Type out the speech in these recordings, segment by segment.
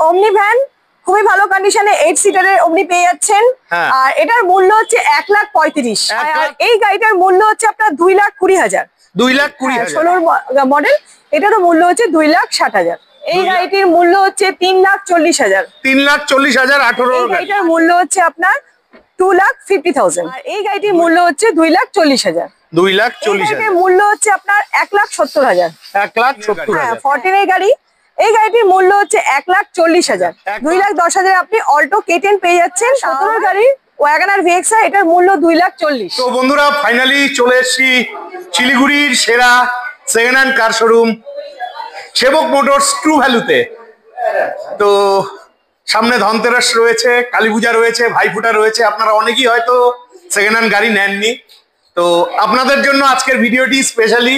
ওমনি ভ্যান খুবই ভালো কন্ডিশনে 8 সিটারের ওমনি পেয়ে যাচ্ছেন। আর এটার মূল্য হচ্ছে 1,35,000। আর এই গাড়িটার মূল্য হচ্ছে আপনার 2,20,000। 2,20,000 16 মডেল। এটারও মূল্য হচ্ছে 2,60,000। এই গাড়িটির মূল্য হচ্ছে 3,40,000। 3,40,000 18। এই গাড়িটার মূল্য হচ্ছে আপনার 2,50,000। আর এই গাড়িটির মূল্য হচ্ছে 2,40,000। 2,40,000 মূল্য হচ্ছে আপনার 1,70,000। 1,70,000। হ্যাঁ 14 এর গাড়ি। এই গাড়িটির মূল্য হচ্ছে 1,40,000। 2,10,000 আপনি অল্টো K10 পেয়ে যাচ্ছেন। 17 গাড়ি ওয়াগনার VXI, এটার মূল্য 2,40,000। তো বন্ধুরা ফাইনালি চলে এসেছি শিলিগুড়ির সেরা সেকেন্ড হ্যান্ড কার শোরুম সেবক মোটরস ট্রু ভ্যালুতে। তো সামনে ধনতেরাস রয়েছে, কালী পূজা রয়েছে, ভাইফোঁটা রয়েছে। আপনারা অনেকেই হয়তো সেকেন্ড হ্যান্ড গাড়ি নেননি, তো আপনাদের জন্য আজকের ভিডিওটি স্পেশালি।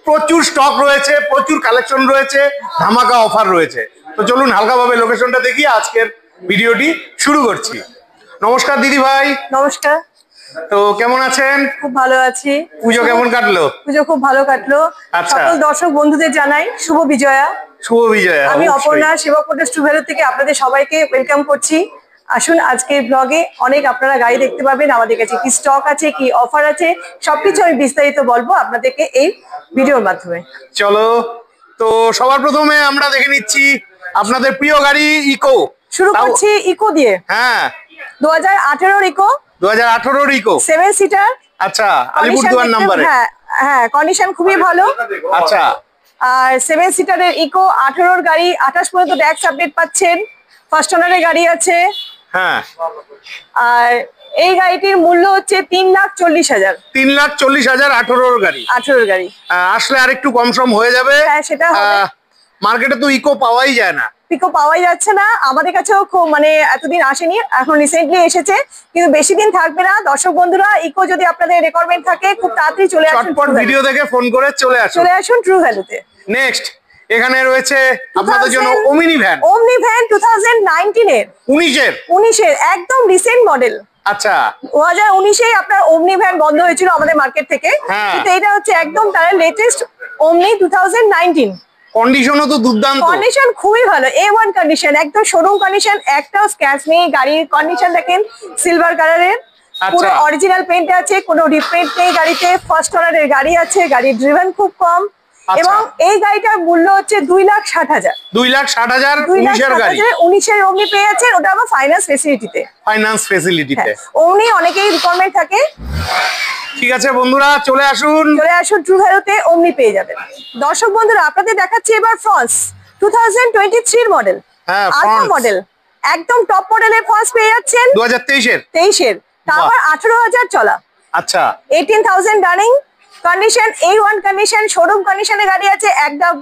প্রচুর স্টক রয়েছে, প্রচুর কালেকশন রয়েছে, ধামাকা অফার রয়েছে। তো চলুন হালকাভাবে লোকেশনটা দেখি আজকের ভিডিওটি শুরু করছি। নমস্কার দিদি ভাই। নমস্কার। তো কেমন আছেন? খুব ভালো আছি। পুজো কেমন কাটলো? পুজো খুব ভালো কাটলো। সকল দর্শক বন্ধুদের জানাই শুভ বিজয়া। শুভ বিজয়া। আমি অপর্ণা, সেবক মোটরস ট্রু ভ্যালু থেকে আপনাদের সবাইকে ওয়েলকাম করছি। আসুন আজকের ব্লগে অনেক আপনারা গাড়ি দেখতে পাবেন। আমাদের কাছে কি স্টক আছে, কি অফার আছে, সবকিছু আমি বিস্তারিত বলবো আপনাদেরকে এই ভিডিওর মাধ্যমে। চলো, তো সবার প্রথমে আমরা দেখে নিচ্ছি আপনাদের প্রিয় গাড়ি ইকো। শুরু করছি ইকো দিয়ে। হ্যাঁ 2018 ইকো। 2018 eco 7 seater. আচ্ছা, আলিপুরদুয়ার নম্বরে। হ্যাঁ হ্যাঁ, কন্ডিশন খুবই ভালো। আচ্ছা, আর 7 সিটারের ইকো 18 গাড়ি 28 পর্যন্ত ট্যাক্স আপডেট পাচ্ছেন। ফার্স্ট ওনারের গাড়ি আছে। হ্যাঁ, আর এই গাড়িটির মূল্য হচ্ছে 3,40,000। 3,40,000 18 গাড়ি। 18 গাড়ি আসলে আরেকটু কম সম হয়ে যাবে। হ্যাঁ সেটা হবে। মার্কেটে তো ইকো পাওয়াই যায় না। ইকো পাওয়াই যাচ্ছে না, আমাদের কাছেও খুব মানে এতদিন আসেনি, এখন রিসেন্টলি এসেছে, কিন্তু বেশি দিন থাকবে না। দর্শক বন্ধুরা ইকো যদি আপনাদের রিকোয়ারমেন্ট থাকে খুব তাড়াতাড়ি চলে আসুন। চটপট ভিডিও দেখে ফোন করে চলে আসুন ট্রু ভ্যালুতে। নেক্সট এখানে রয়েছে আপনাদের জন্য ওমনি ভ্যান। 2019 এর 19 এর একদম রিসেন্ট মডেল। আচ্ছা, 2019 আপনার ওমনি ভ্যান বন্ধ হয়েছিল আমাদের মার্কেট থেকে, কিন্তু এটা হচ্ছে একদম তার লেটেস্ট ওমনি 2019। কন্ডিশনও তো দুর্দান্ত। কন্ডিশন খুবই ভালো, A1 কন্ডিশন, একদম শোরুম কন্ডিশন, একটাও স্ক্র্যাচ নেই। গাড়ির কন্ডিশন দেখেন সিলভার কালারের, পুরো অরিজিনাল পেইন্ট আছে, কোনো রিপেন্ট নেই গাড়িতে। ফার্স্ট ওনারের গাড়ি আছে, গাড়ি ড্রিভেন খুব কম। এবং এই গাড়িটার মূল্য হচ্ছে 2,60,000। 2,60,000 19 গাড়ি। 19 এর ওমনি পেয়ে যাচ্ছেন, ওটা আবার ফাইন্যান্স ফেসিলিটিতে। ওমনি অনেকেই রিকোয়ারমেন্ট থাকে। ঠিক আছে বন্ধুরা, চলে আসুন ট্রু ভ্যালুতে ওমনি পেয়ে যাবেন। দর্শক বন্ধুরা আপনাদের দেখাচ্ছি এবার ফ্রন্স 2023 এর মডেল। হ্যাঁ, আলফা মডেল, একদম টপ মডেলের ফ্রন্স পেয়ে যাচ্ছেন। 2023 এর তারপর 18,000 চলা। আচ্ছা, 18,000 running condition, A1 condition, showroom কন্ডিশনে গাড়ি আছে, একদম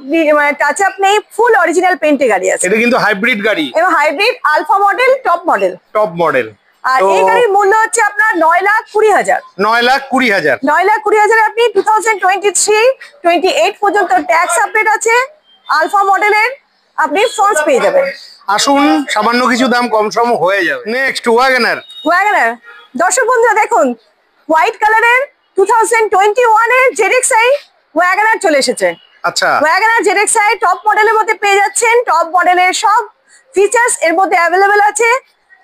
টাচ আপ নেই, ফুল অরিজিনাল পেইন্টে গাড়ি আছে। এটা কিন্তু হাইব্রিড গাড়ি, এবং hybrid alpha model, top model. আর এই গাড়ির মূল্য হচ্ছে আপনার 9,20,000। 9,20,000 আপনি 2023-28 পর্যন্ত ট্যাক্স আপডেট আছে। আলফা মডেলের আপনি ফ্রন্স পেয়ে যাবেন। আসুন, সামান্য কিছু দাম কম সম হয়ে যাবে। Next WagonR. দর্শক বন্ধুরা দেখুন, হোয়াইট কালারের 2021 এর ZXi ওয়াগনার চলে এসেছে। আচ্ছা, ওয়াগনার ZXi টপ মডেলের মধ্যে পেয়ে যাচ্ছেন। টপ মডেলের সব ফিচার্স এর মধ্যে অ্যাভেলেবেল আছে।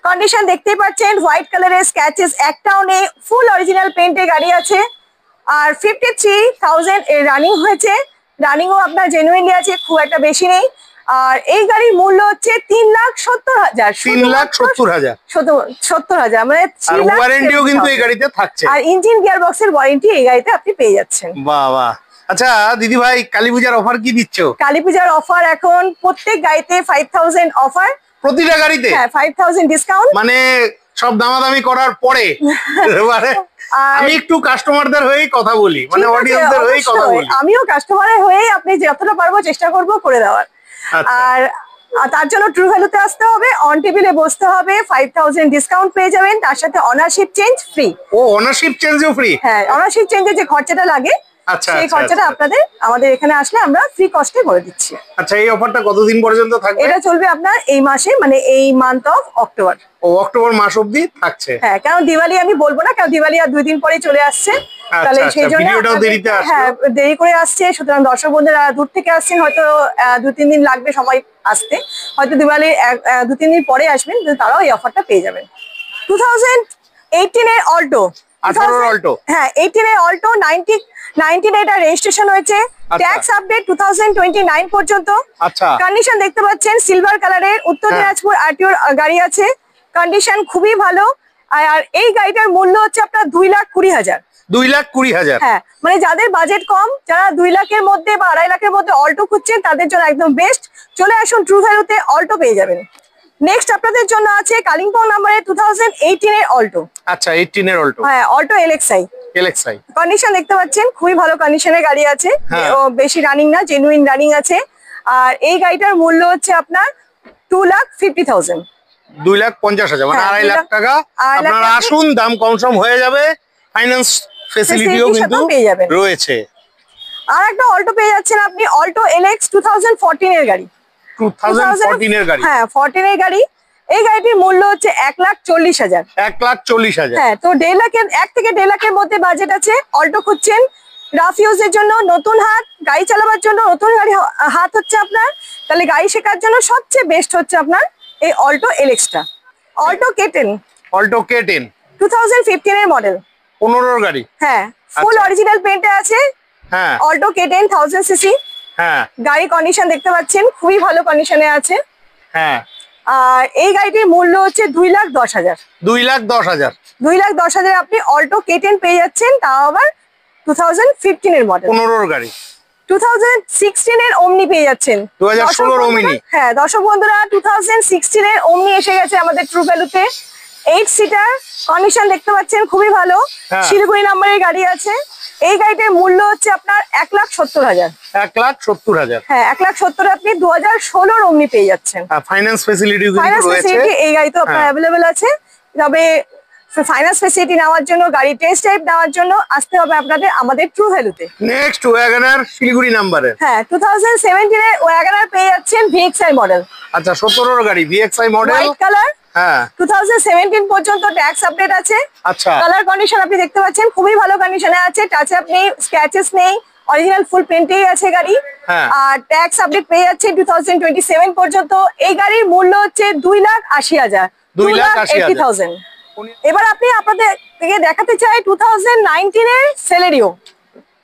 কন্ডিশন দেখতেই পাচ্ছেন, হোয়াইট কালারের স্ক্র্যাচেস একটাও নেই, ফুল অরিজিনাল পেইন্টে গাড়ি আছে। আর 53,000 এর রানিং হয়েছে। রানিংও আপনার জেনুইনলি আছে, খুব একটা বেশি নেই। আর এই গাড়ির মূল্য হচ্ছে 3,70,000। 3,70,000 মানে ওয়ারেন্টিও কিন্তু এই গাড়িতে থাকছে। আর ইঞ্জিন গিয়ার বক্সের ওয়ারেন্টি এই গাড়িতে আপনি পেয়ে যাচ্ছেন। বাহ বাহ। আচ্ছা দিদি ভাই, কালী পূজার অফার কি দিচ্ছ? কালী পূজার অফার এখন প্রত্যেক গাড়িতে 5,000 অফার। প্রতিটা গাড়িতে? হ্যাঁ, 5,000 ডিসকাউন্ট। মানে সব দামাদামি করার পরে আমি একটু কাস্টমারদের হয়েই কথা বলি, মানে অডিয়েন্সদের হয়েই কথা বলি। আমিও কাস্টমারের হয়ে আপনি যতটা পারবো চেষ্টা করবো করে দেওয়ার। আর তার জন্য ট্রু ভ্যালুতে আসতে হবে, অন টেবিলে বসতে হবে, 5,000 ডিসকাউন্ট পেয়ে যাবেন, তার সাথে অনারশিপ চেঞ্জ ফ্রি। ও, অনারশিপ চেঞ্জও ফ্রি? হ্যাঁ, অনারশিপ চেঞ্জের যে খরচাটা লাগে আচ্ছা, সেই আচ্ছা, খরচাটা আচ্ছা। আপনাদের আমাদের এখানে আসলে আমরা ফ্রি কস্টে করে দিচ্ছি। আচ্ছা, এই অফারটা কতদিন পর্যন্ত থাকবে? এটা চলবে আপনার এই মাসে, মানে এই মান্থ অফ অক্টোবর। ও, অক্টোবর মাস অবধি থাকছে। হ্যাঁ, কারণ দিওয়ালি আমি বলবো না, কারণ দিওয়ালি আর 2 দিন পরে চলে আসছে। তাহলে আচ্ছা, সেই জন্য ভিডিওটাও দেরিতে আসলো। হ্যাঁ, দেরি করে আসছে, সুতরাং দর্শক বন্ধুরা দূর থেকে আসছেন, হয়তো 2-3 দিন লাগবে সময় আসতে, হয়তো দিওয়ালি 2-3 দিন পরে আসবেন, কিন্তু তারাও এই অফারটা পেয়ে যাবেন। 2018 এর অল্টো, 18 অল্টো, হ্যাঁ 18 এর অল্টো 19 এটা রেজিস্ট্রেশন হয়েছে, ট্যাক্স আপডেট 2029 পর্যন্ত। আচ্ছা, কন্ডিশন দেখতে পাচ্ছেন সিলভার কালারের, উত্তর দিনাজপুর আরটিওর গাড়ি আছে, কন্ডিশন খুবই ভালো। আর এই গাড়িটার মূল্য হচ্ছে আপনার 2,20,000। 2,20,000। হ্যাঁ, মানে যাদের বাজেট কম, যারা 2 লাখের মধ্যে বা 2.5 লাখের মধ্যে অল্টো খুঁজছেন, তাদের জন্য একদম বেস্ট। চলে আসুন, ট্রু ভ্যালুতে অল্টো পেয়ে যাবেন। নেক্সট আপনাদের জন্য আছে কালিম্পং নাম্বারের 2018 এর অল্টো। আচ্ছা, 18 এর অল্টো, হ্যাঁ, অল্টো এলএক্সআই। এলএক্সআই। কন্ডিশন দেখতে পাচ্ছেন খুবই ভালো কন্ডিশনের গাড়ি আছে, হ্যাঁ। ও বেশি রানিং না, জেনুইন রানিং আছে। আর এই গাড়িটার মূল্য হচ্ছে আপনার 2,50,000। 2,50,000, মানে হ্যাঁ, 2.5 লাখ টাকা। 2.5 লাখ আপনারা টাকা। আসুন, দাম কম সম হয়ে যাবে, ফাইন্যান্স ফেসিলিটিও Facility কিন্তু সাথেও পেয়ে যাবেন। রয়েছে। আর একটা অল্টো পেয়ে যাচ্ছেন আপনি, অল্টো এলএক্স 2014 এর গাড়ি। 2014 এর গাড়ি। হ্যাঁ, 14 এর গাড়ি। এই গাড়িটির মূল্য হচ্ছে 1,40,000। 1,40,000। হ্যাঁ, তো 1.5 লাখের, 1 থেকে 1.5 লাখের মধ্যে বাজেট আছে। অল্টো খুঁজছেন রাফ ইউজের জন্য, নতুন হাত গাড়ি চালাবার জন্য, নতুন গাড়ি হাত হচ্ছে আপনার, তাহলে গাড়ি শেখার জন্য সবচেয়ে বেস্ট হচ্ছে আপনার এই Alto এলএক্সটা। Alto K10, Alto K10 2015 এর মডেল। 15 এর গাড়ি। হ্যাঁ, ফুল আচ্ছা। অরিজিনাল পেন্টে আছে। হ্যাঁ, অল্টো K10 1000 সিসি। হ্যাঁ, গাড়ি কন্ডিশন দেখতে পাচ্ছেন খুবই ভালো কন্ডিশনে আছে। হ্যাঁ। আর এই গাড়িটির মূল্য হচ্ছে 2,10,000। 2,10,000। 2,10,000 আপনি অল্টো K10 পেয়ে যাচ্ছেন, তাও আবার 2015 এর মডেল। 15 এর গাড়ি। 2016 এর ওমনি পেয়ে যাচ্ছেন। 2016 এর ওমনি। হ্যাঁ, দর্শক বন্ধুরা 2016 এর ওমনি এসে গেছে আমাদের ট্রু ভ্যালুতে। 8 সিটার, কন্ডিশন দেখতে পাচ্ছেন খুবই ভালো, হ্যাঁ। শিলিগুড়ি নাম্বারের গাড়ি আছে। এই গাড়িটার মূল্য হচ্ছে আপনার 1,70,000। 1,70,000। হ্যাঁ, 1,70,000 আপনি 2016 এর ওমনি পেয়ে যাচ্ছেন। ফাইন্যান্স ফেসিলিটি কিন্তু ফাইন্যান্স রয়েছে। ফেসিলিটি এই গাড়ি তো আপনার হ্যাঁ। অ্যাভেলেবেল আছে, তবে ফাইন্যান্স ফেসিলিটি নেওয়ার জন্য, গাড়ি টেস্ট ড্রাইভ নেওয়ার জন্য আসতে হবে আপনাদের আমাদের ট্রু ভ্যালুতে। নেক্সট ওয়াগনার শিলিগুড়ি নাম্বারের। হ্যাঁ, 2017 এর ওয়াগনার পেয়ে যাচ্ছেন ভিএক্সআই মডেল। আচ্ছা, 17 এর গাড়ি, ভিএক্সআই মডেল। White colour. হ্যাঁ, 2017 পর্যন্ত ট্যাক্স আপডেট আছে। আচ্ছা। কালার কন্ডিশন আপনি দেখতে পাচ্ছেন খুবই ভালো কন্ডিশনে আছে, টাচ আপ নেই, স্ক্র্যাচেস নেই, অরিজিনাল ফুল প্রিন্টেই আছে গাড়ি। হ্যাঁ। আর ট্যাক্স আপডেট পেয়ে যাচ্ছে 2027 পর্যন্ত। এই গাড়ির মূল্য হচ্ছে 2,80,000। 2,80,000। এবার আপনি আপনাদের থেকে দেখাতে চাই 2019 এর সেলেরিও।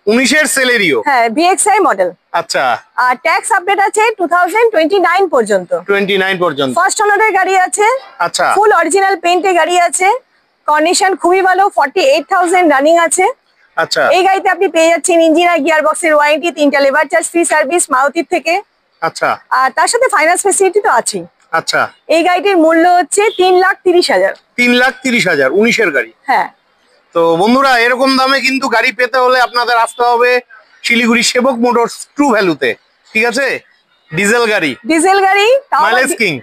19 এর সেলেরিও। হ্যাঁ, ভিএক্সআই মডেল। আচ্ছা, আর ট্যাক্স আপডেট আছে 2029 পর্যন্ত। 29 পর্যন্ত। ফার্স্ট ওনারের গাড়ি আছে। আচ্ছা, ফুল অরিজিনাল পেইন্টে গাড়ি আছে, কন্ডিশন খুবই ভালো, 48,000 রানিং আছে। আচ্ছা, এই গাড়িতে আপনি পেয়ে যাচ্ছেন ইঞ্জিন আর গিয়ার বক্সের ওয়ারেন্টি, 3টা লেবার চার্জ ফ্রি সার্ভিস মারুতির থেকে। আচ্ছা, আর তার সাথে ফাইন্যান্স ফেসিলিটি তো আছেই। আচ্ছা। এই গাড়িটির মূল্য হচ্ছে 3,30,000। 3,30,000, 19 এর গাড়ি। হ্যাঁ, তো বন্ধুরা, এরকম দামে কিন্তু গাড়ি পেতে হলে আপনাদের আসতে হবে শিলিগুড়ি সেবক মোটরস ট্রু ভ্যালুতে। ঠিক আছে, ডিজেল গাড়ি, ডিজেল গাড়ি, মাইলেজ কিং।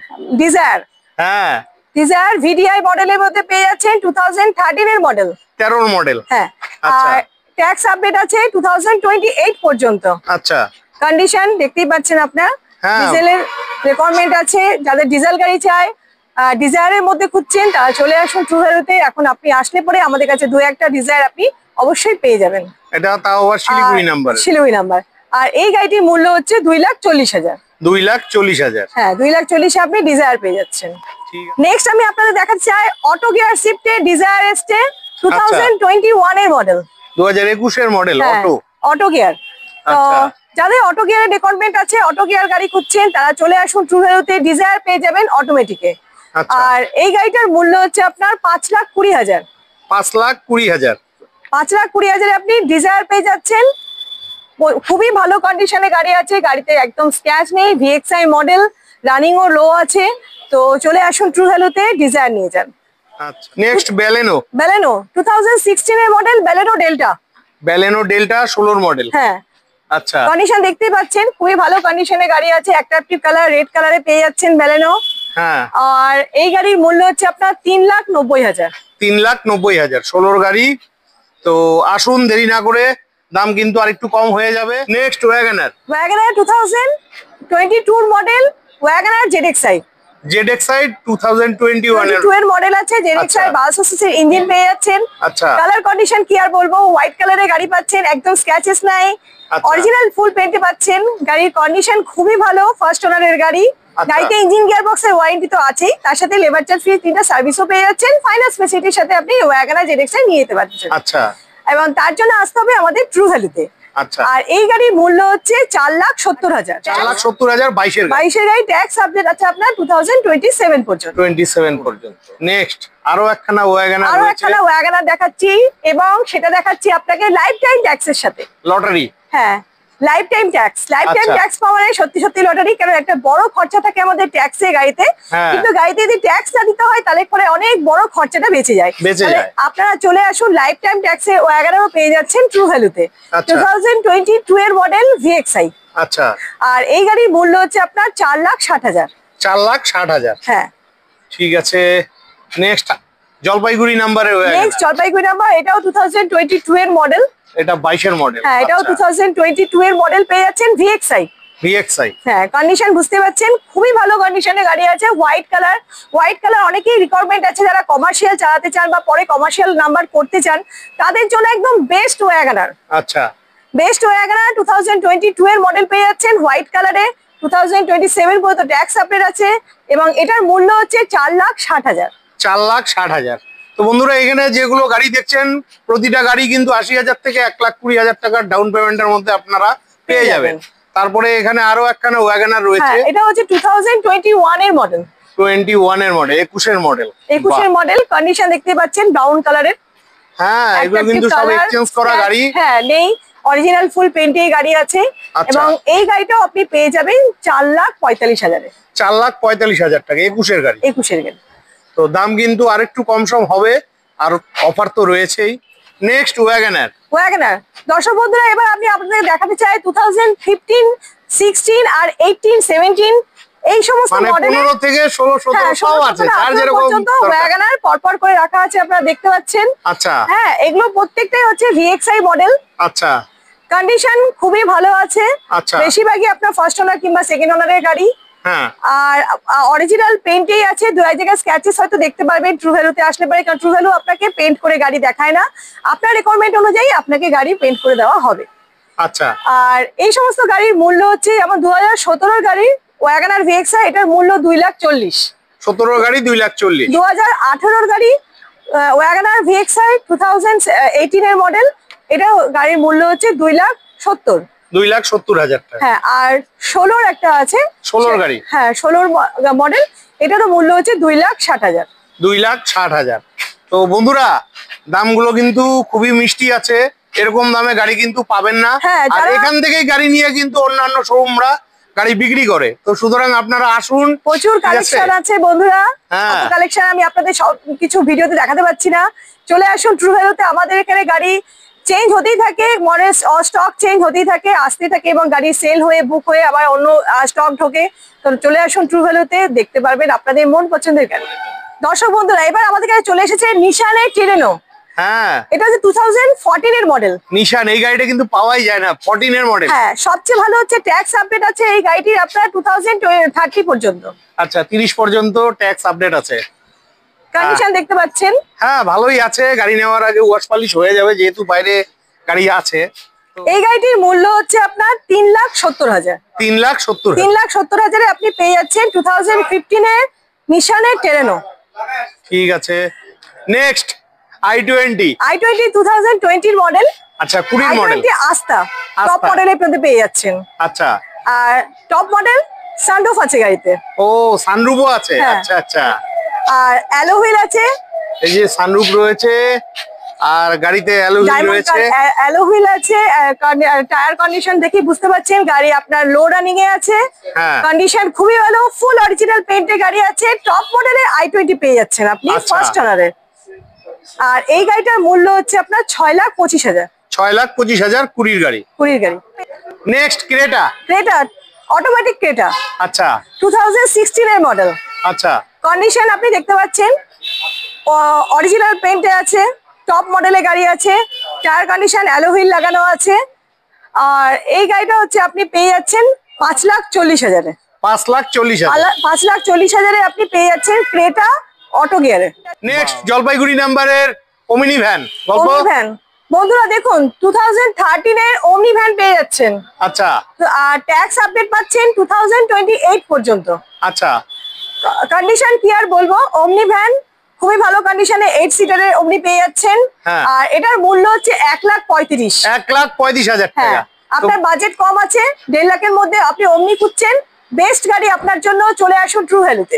ডিজায়ার। হ্যাঁ, ডিজায়ার ভিডিআই মডেলের মধ্যে পেয়ে যাচ্ছেন 2013 এর মডেল। 13 মডেল। হ্যাঁ, আচ্ছা। আর ট্যাক্স আপডেট আছে 2028 পর্যন্ত। আচ্ছা, কন্ডিশন দেখতেই পাচ্ছেন আপনার। হ্যাঁ। ডিজেলের রিকোয়ারমেন্ট আছে, যাদের ডিজেল গাড়ি চাই, ডিজায়ারের মধ্যে খুঁজছেন, তারা চলে আসুন ট্রু ভ্যালুতে। এখন আপনি আসলে পরে আমাদের কাছে 2-1টা ডিজায়ার আপনি অবশ্যই পেয়ে যাবেন। এটা তাও আবার শিলিগুড়ি নাম্বার। শিলিগুড়ি নাম্বার। আর এই গাড়িটির মূল্য হচ্ছে 2,40,000। 2,40,000। হ্যাঁ, 2,40,000 আপনি ডিজায়ার পেয়ে যাচ্ছেন। ঠিক আছে। নেক্সট আমি আপনাদের দেখাতে চাই অটো গিয়ার শিফটে ডিজায়ার এসছে 2021 এর মডেল। 2021 এর মডেল অটো। Auto gear. তো আচ্ছা। যাদের অটো গিয়ারের রিকোয়ারমেন্ট আছে, অটো গিয়ার গাড়ি খুঁজছেন, তারা চলে আসুন ট্রু ভ্যালুতে, ডিজায়ার পেয়ে যাবেন অটোমেটিকে। আচ্ছা। আর এই গাড়িটার মূল্য হচ্ছে আপনার 5,20,000। 5,20,000। 5,20,000 আপনি ডিজায়ার পেয়ে যাচ্ছেন। খুবই ভালো কন্ডিশনে গাড়ি আছে, গাড়িতে একদম স্ক্র্যাচ নেই, ভিএক্সআই মডেল, রানিং ও লো আছে। তো চলে আসুন ট্রু ভ্যালুতে, ডিজায়ার নিয়ে যান। আচ্ছা, নেক্সট ব্যালেনো। ব্যালেনো 2016 এর model, Baleno delta. Baleno delta 16 model. হ্যাঁ, আচ্ছা, কন্ডিশন দেখতেই পাচ্ছেন খুবই ভালো কন্ডিশনে গাড়ি আছে, অ্যাট্রাকটিভ কালার রেড কালারে পেয়ে যাচ্ছেন ব্যালেনো। হ্যাঁ। আর এই গাড়ির মূল্য হচ্ছে আপনার 3,90,000। 3,90,000, 16 গাড়ি। তো আসুন, দেরি না করে দাম কিন্তু আরেকটু কম হয়ে যাবে। Next WagonR. WagonR 2022 model, WagonR ZXi। ZXi 2021 এর মডেল আছে। ZXi 1200 সিসির ইঞ্জিন পেয়ে যাচ্ছেন। আচ্ছা। কালার কন্ডিশন কি আর বলবো, হোয়াইট কালারের গাড়ি পাচ্ছেন, একদম স্ক্র্যাচেস নাই, অরিজিনাল ফুল পেইন্টে পাচ্ছেন। গাড়ির কন্ডিশন খুবই ভালো, ফার্স্ট ওনারের গাড়ি। গাড়িতে ইঞ্জিন গিয়ার বক্সের ওয়ারেন্টি তো আছেই, তার সাথে লেবার চার্জ ফ্রি 3টা সার্ভিসও পেয়ে যাচ্ছেন। ফাইনান্স ফ্যাসিলিটির সাথে আপনি ওয়াগনার ZXi নিয়ে যেতে পারছেন। আচ্ছা। এবং তার জন্য আসতে হবে আমাদের ট্রু ভ্যালুতে। আচ্ছা। আর এই গাড়ির মূল্য হচ্ছে 4,70,000। 4,70,000 22 22 গাড়ি, ট্যাক্স আপডেট আছে আপনার 2027 পর্যন্ত। 27 পর্যন্ত। নেক্সট আরো একখানা ওয়াগনার আরো রয়েছে। একখানা ওয়াগনার দেখাচ্ছি, এবং সেটা দেখাচ্ছি আপনাকে লাইফ টাইম ট্যাক্সের সাথে। লটারি। হ্যাঁ, life time tax. Life time tax পাওয়া মানে সত্যি সত্যি লটারি, কারণ একটা বড় খরচা থাকে আমাদের ট্যাক্সে গাড়িতে। কিন্তু গাড়িতে যদি ট্যাক্স না দিতে হয় তাহলে পরে অনেক বড় খরচাটা বেঁচে যায়। আপনারা চলে আসুন, লাইফ টাইম ট্যাক্সে ওয়াগনারও পেয়ে যাচ্ছেন ট্রু ভ্যালুতে। 2022 এর মডেল VXi। আচ্ছা। আর এই গাড়ির মূল্য হচ্ছে আপনার 4,60,000। 4,60,000। হ্যাঁ, ঠিক আছে। নেক্সট জলপাইগুড়ি নাম্বারের নেক্সট জলপাইগুড়ি নাম্বার, এটাও 2022 এর মডেল। এটা 22 এর মডেল। হ্যাঁ, এটাও 2022 এর মডেল পেয়ে যাচ্ছেন VXi। হ্যাঁ, কন্ডিশন বুঝতে পারছেন, খুবই ভালো কন্ডিশনে গাড়ি আছে। White colour. হোয়াইট কালার অনেকেই রিকোয়ারমেন্ট আছে, যারা কমার্শিয়াল চালাতে চান বা পরে কমার্শিয়াল নাম্বার করতে চান, তাদের জন্য একদম বেস্ট ওয়াগনার। আচ্ছা। বেস্ট ওয়াগনার 2022 এর মডেল পেয়ে যাচ্ছেন হোয়াইট কালারে। 2027 পর্যন্ত ট্যাক্স আপডেট আছে, এবং এটার মূল্য হচ্ছে 4,60,000। 4,60,000। তো বন্ধুরা, এখানে যেগুলো গাড়ি দেখছেন প্রতিটা গাড়ি কিন্তু 80,000 থেকে 1,20,000 টাকার ডাউন পেমেন্টের মধ্যে আপনারা পেয়ে যাবেন। তারপরে এখানে আরো একখানা ওয়াগনার রয়েছে। এটা হচ্ছে 2021 এর মডেল। 21 এর মডেল, 21 এর মডেল। 21 এর মডেল, কন্ডিশন দেখতে পাচ্ছেন ব্রাউন কালারের। হ্যাঁ, এগুলো কিন্তু সব এক্সচেঞ্জ করা গাড়ি। হ্যাঁ, নেই, অরিজিনাল ফুল পেইন্টে গাড়ি আছে। এবং এই গাড়িটাও আপনি পেয়ে যাবেন 4,45,000 এ। 4,45,000 টাকা 21 এর গাড়ি। 21 এর গাড়ি। তো দাম কিন্তু আরেকটু কম সম হবে, আর অফার তো রয়েছেই। Next WagonR. ওয়াগনার দর্শক বন্ধুরা, এবার আমি আপনাদের দেখাতে চাই 2015, 16 আর 18, 17 এই সমস্ত মডেল। 15 থেকে 16, 17 সব আছে, যার যেরকম পর্যন্ত ওয়াগনার পরপর করে রাখা আছে, আপনারা দেখতে পাচ্ছেন। আচ্ছা। হ্যাঁ, এগুলো প্রত্যেকটাই হচ্ছে VXi মডেল। আচ্ছা। কন্ডিশন খুবই ভালো আছে। আচ্ছা। বেশিরভাগই আপনার ফার্স্ট ওনার কিংবা সেকেন্ড ওনারের গাড়ি। হ্যাঁ। আর অরিজিনাল পেইন্টেই আছে, দু এক জায়গায় স্ক্র্যাচেস হয়তো দেখতে পারবেন ট্রু ভ্যালুতে আসলে পরে, কারণ ট্রু ভ্যালু আপনাকে পেইন্ট করে গাড়ি দেখায় না, আপনার রিকোয়ারমেন্ট অনুযায়ী আপনাকে গাড়ি পেইন্ট করে দেওয়া হবে। আচ্ছা। আর এই সমস্ত গাড়ির মূল্য হচ্ছে যেমন 2017 গাড়ি ওয়াগনার VXi, এটার মূল্য 2,40,000। 17 গাড়ি 2,40,000। 2018 গাড়ি ওয়াগনার VXi 2018 এর মডেল, এটা গাড়ির মূল্য হচ্ছে 2,70,000। 2,70,000 টাকা। হ্যাঁ, আর 16 একটা আছে, 16 গাড়ি। হ্যাঁ, 16 মডেল, এটারও মূল্য হচ্ছে 2,60,000। 2,60,000। তো বন্ধুরা, দামগুলো কিন্তু খুবই মিষ্টি আছে, এরকম দামে গাড়ি কিন্তু পাবেন না। আর এখান থেকেই গাড়ি নিয়ে কিন্তু অন্যান্য শোরুমরা গাড়ি বিক্রি করে। তো সুতরাং আপনারা আসুন, প্রচুর কালেকশন আছে বন্ধুরা। কালেকশন আমি আপনাদের সবকিছু ভিডিওতে দেখাতে পাচ্ছি না। চলে আসুন ট্রু ভ্যালুতে, আমাদের এখানে গাড়ি চেঞ্জ হতেই থাকে, মডেল স্টক চেঞ্জ হতেই থাকে, আসতে থাকে, এবং গাড়ি সেল হয়ে বুক হয়ে আবার অন্য স্টক ঢোকে। তো চলে আসুন ট্রু ভ্যালুতে, দেখতে পারবেন আপনাদের মন পছন্দের গাড়ি। দর্শক বন্ধুরা, এবার আমাদের কাছে চলে এসেছে নিশানের টেরেনো। হ্যাঁ, এটা হচ্ছে 2014 এর মডেল। নিশান এই গাড়িটা কিন্তু পাওয়াই যায় না, 14 এর মডেল। হ্যাঁ, সবচেয়ে ভালো হচ্ছে ট্যাক্স আপডেট আছে এই গাড়িটির আপনার 2030 পর্যন্ত। আচ্ছা, 30 পর্যন্ত ট্যাক্স আপডেট আছে। কন্ডিশন দেখতে পাচ্ছেন। হ্যাঁ, ভালোই আছে। গাড়ি নেওয়ার আগে ওয়াশ পালিশ হয়ে যাবে, যেহেতু বাইরে গাড়ি আছে। এই গাড়িটির মূল্য হচ্ছে আপনার 3,70,000। 3,70,000 এ আপনি পেয়ে যাচ্ছেন 2015 এর নিশানের টেরেনো। ঠিক আছে। Next i20। 2020 এর মডেল। আচ্ছা, 20 মডেল আস্তা টপ মডেলে আপনি পেয়ে যাচ্ছেন। আচ্ছা। আর টপ মডেল সানরুফ আছে গাড়িতে। ও, সানরুফও আছে। আচ্ছা আচ্ছা। আর অ্যালো হুইল আছে, এই যে সানরুফ রয়েছে, আর গাড়িতে অ্যালো হুইল রয়েছে। অ্যালো হুইল আছে। টায়ার কন্ডিশন দেখে বুঝতে পারছেন গাড়ি আপনার লো রানিং এ আছে। কন্ডিশন খুবই ভালো, ফুল অরিজিনাল পেইন্টের গাড়ি আছে। টপ মডেলের i20 পেয়ে যাচ্ছেন আপনি ফার্স্ট ওনারের। আর এই গাড়িটার মূল্য হচ্ছে আপনার 6,25,000। 6,25,000 20 গাড়ি। 20 গাড়ি। Next Creta. Automatic Creta. আচ্ছা, 2016 এর মডেল। আচ্ছা। কন্ডিশন আপনি দেখতে পাচ্ছেন অরিজিনাল পেইন্টে আছে, টপ মডেলের গাড়ি আছে। টায়ার কন্ডিশন অ্যালো হুইল লাগানো আছে। আর এই গাড়িটা হচ্ছে আপনি পেয়ে যাচ্ছেন 5,40,000-এ। 5,40,000। 5,40,000-এ আপনি পেয়ে যাচ্ছেন ক্রেটা অটো গিয়ারে। নেক্সট জলপাইগুড়ি নাম্বারের ওমিনি ভ্যান গল্প। ওমনি ভ্যান বন্ধুরা দেখুন 2013-এর ওমনি ভ্যান পেয়ে যাচ্ছেন। আচ্ছা আর ট্যাক্স আপডেট পাচ্ছেন 2028 পর্যন্ত। আচ্ছা কন্ডিশন কি আর বলবো, ওমনি ভ্যান খুবই ভালো কন্ডিশনে 8 সিটারের ওমনি পেয়ে যাচ্ছেন। হ্যাঁ। আর এটার মূল্য হচ্ছে 1,35,000। 1,35,000 হ্যাঁ, টাকা। আপনার বাজেট কম আছে, 1.5 লাখের মধ্যে আপনি ওমনি খুঁজছেন, বেস্ট গাড়ি আপনার জন্য, চলে আসুন ট্রু ভ্যালুতে।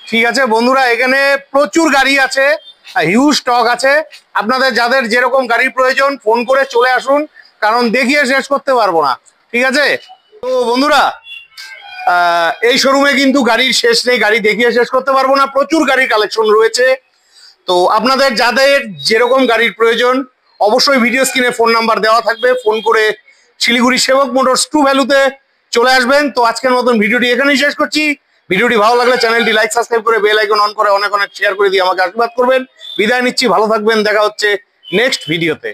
ঠিক আছে বন্ধুরা, এখানে প্রচুর গাড়ি আছে, হিউজ স্টক আছে। আপনাদের যাদের যেরকম গাড়ির প্রয়োজন ফোন করে চলে আসুন, কারণ দেখিয়ে শেষ করতে পারবো না। ঠিক আছে তো বন্ধুরা, এই শোরুমে কিন্তু গাড়ির শেষ নেই, গাড়ি দেখিয়ে শেষ করতে পারবো না, প্রচুর গাড়ির কালেকশন রয়েছে। তো আপনাদের যাদের যেরকম গাড়ির প্রয়োজন অবশ্যই ভিডিও স্ক্রিনে ফোন নাম্বার দেওয়া থাকবে, ফোন করে শিলিগুড়ি সেবক মোটরস ট্রু ভ্যালুতে চলে আসবেন। তো আজকের মতন ভিডিওটি এখানেই শেষ করছি। ভিডিওটি ভালো লাগলে চ্যানেলটি লাইক সাবস্ক্রাইব করে বেল আইকন অন করে অনেক অনেক শেয়ার করে দিয়ে আমাকে আশীর্বাদ করবেন। বিদায় নিচ্ছি, ভালো থাকবেন, দেখা হচ্ছে নেক্সট ভিডিওতে।